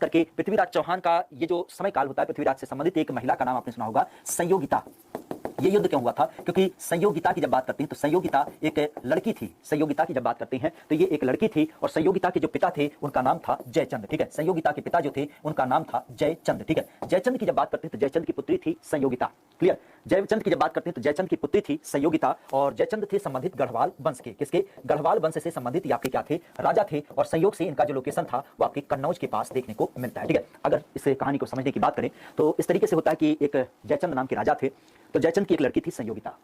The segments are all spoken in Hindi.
करके पृथ्वीराज चौहान का ये जो समय काल होता है, पृथ्वीराज से संबंधित एक महिला का नाम आपने सुना होगा, संयोगिता। ये युद्ध क्यों हुआ था? क्योंकि संयोगिता की जब बात करते हैं तो संयोगिता एक लड़की थी। संयोगिता की जब बात करते हैं तो ये एक लड़की थी और संयोगिता के जो पिता थे उनका नाम था जयचंद। ठीक है, संयोगिता के पिता जो थे उनका नाम था जयचंद। ठीक है, जयचंद की जब बात करते हैं तो जयचंद की पुत्री थी संयोगिता। क्लियर? जयचंद की जब बात करते हैं तो जयचंद की पुत्री थी संयोगिता और जयचंद थे संबंधित गढ़वाल वंश के। किसके? गढ़वाल वंश से संबंधित आपके क्या थे? राजा थे। और संयोग से इनका जो लोकेशन था वो आपके कन्नौज के पास देखने को मिलता है। ठीक है, अगर इस कहानी को समझने की बात करें तो इस तरीके से होता है कि एक जयचंद नाम के राजा थे, तो जयचंद की एक लड़की थी संयोगिता।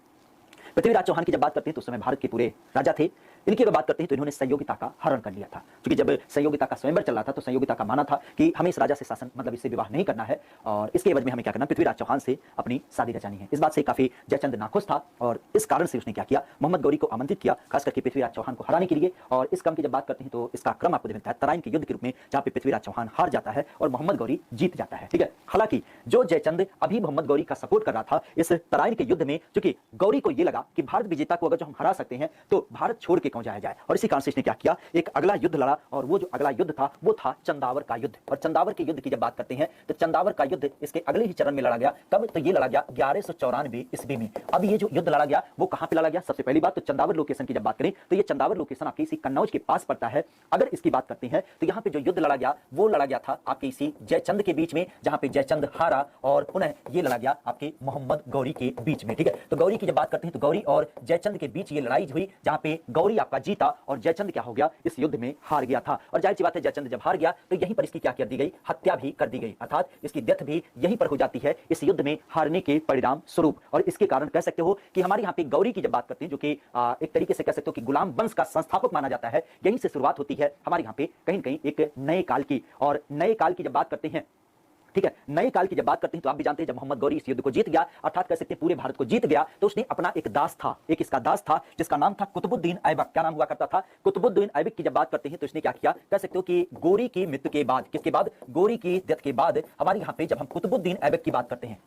पृथ्वीराज चौहान की जब बात करते हैं तो उस समय भारत के पूरे राजा थे। इनकी अगर बात करते हैं तो इन्होंने संयोगिता का हरण कर लिया था, क्योंकि जब संयोगिता का स्वयंवर चल रहा था तो संयोगिता का माना था कि हमें इस राजा से शासन मतलब इससे विवाह नहीं करना है और इसके एवज में हमें क्या करना, पृथ्वीराज चौहान से अपनी शादी रचानी है। इस बात से काफी जयचंद नाखुश था और इस कारण से उसने क्या किया, मोहम्मद गौरी को आमंत्रित किया, खास करके पृथ्वीराज चौहान को हराने के लिए। और इस क्रम की जब बात करते हैं तो इसका क्रम आपको मिलता है तराइन के युद्ध के रूप में, जहां पे पृथ्वीराज चौहान हार जाता है और मोहम्मद गौरी जीत जाता है। ठीक है, हालांकि जो जयचंद अभी मोहम्मद गौरी का सपोर्ट कर रहा था इस तराइन के युद्ध में, क्योंकि गौरी को यह लगा कि भारत विजेता को अगर जो हम हरा सकते हैं तो भारत छोड़ के क्यों जाया जाए, और इसी कारण से इसने क्या किया, एक अगला युद्ध लड़ा। और वो जो अगला युद्ध था वो था चंदावर का युद्ध। और चंदावर के युद्ध की जब बात करते हैं तो चंदावर का युद्ध इसके अगले ही चरण में लड़ा गया। कब? तो ये लड़ा गया 1194 ईस्वी में। अब ये जो युद्ध लड़ा गया वो कहां पे लड़ा गया? सबसे पहली बात तो चंदावर लोकेशन की जब बात करें तो ये चंदावर लोकेशन आपके इसी कन्नौज के पास पड़ता है। अगर इसकी बात करते हैं तो यहाँ पे जो युद्ध लड़ा गया वो लड़ा गया था आपके इसी जयचंद के बीच में, जहां पे जयचंद हारा और पुनः ये लड़ा गया आपके मोहम्मद गौरी के बीच में। ठीक है, तो गौरी की जब बात करते हैं तो गौरी और जयचंद के बीच ये लड़ाई हुई, जहां पे गौरी आपका जीता और जयचंद क्या हो गया, इस युद्ध में हार गया था। और जाहिर सी बात है जयचंद जब हार गया तो यहीं पर इसकी क्या कर दी गई, हत्या भी कर दी गई, अर्थात इसकी डेथ भी यहीं पर हो जाती है इस युद्ध में हारने के परिणाम स्वरूप। और इसके कारण कह सकते हो कि हमारे यहाँ पे गौरी की जब बात करते हैं, जो कि एक तरीके से कह सकते हो कि गुलाम वंश का संस्थापक माना जाता है, यहीं से शुरुआत होती है हमारे यहाँ पे कहीं न कहीं एक नए काल की। और नए काल की जब बात करते हैं, ठीक है, नए काल की जब बात करते हैं तो आप भी जानते हैं जब मोहम्मद गौरी इस युद्ध को जीत गया, अर्थात कह सकते हैं पूरे भारत को जीत गया, तो उसने अपना एक दास था, एक इसका दास था जिसका नाम था कुतुबुद्दीन ऐबक। क्या नाम हुआ करता था? कुतुबुद्दीन ऐबक की जब बात करते हैं तो इसने क्या किया, कह सकते हो कि गौरी की मृत्यु के बाद, किसके बाद? गौरी की डेथ के बाद हमारे यहाँ पे जब हम कुतुबुद्दीन ऐबक की बात करते हैं,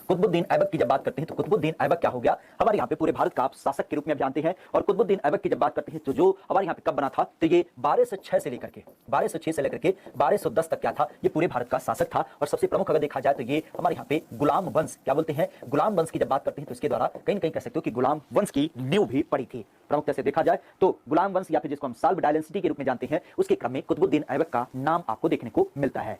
कुतुबुद्दीन ऐबक की जब बात करते हैं तो कुतुबुद्दीन ऐबक क्या हो गया, हमारे यहाँ पे पूरे भारत का आप शासक के रूप में जानते हैं। और कुतुबुद्दीन ऐबक की जब बात करते हैं तो जो हमारे यहाँ पे कब बना था, तो ये 1206 से लेकर के 1210 तक क्या था, ये पूरे भारत का शासक था। और सबसे प्रमुख अगर देखा जाए तो ये हमारे यहाँ पे गुलाम वंश, क्या बोलते हैं, गुलाम वंश की जब बात करते हैं तो इसके द्वारा कहीं न कहीं कह सकते हो कि गुलाम वंश की नींव भी पड़ी थी। प्रमुखता से देखा जाए तो गुलाम वंश या फिर जिसको हम साल्व डायनेस्टी के रूप में जानते हैं, उसके क्रम में कुतुबुद्दीन ऐबक का नाम आपको देखने को मिलता है।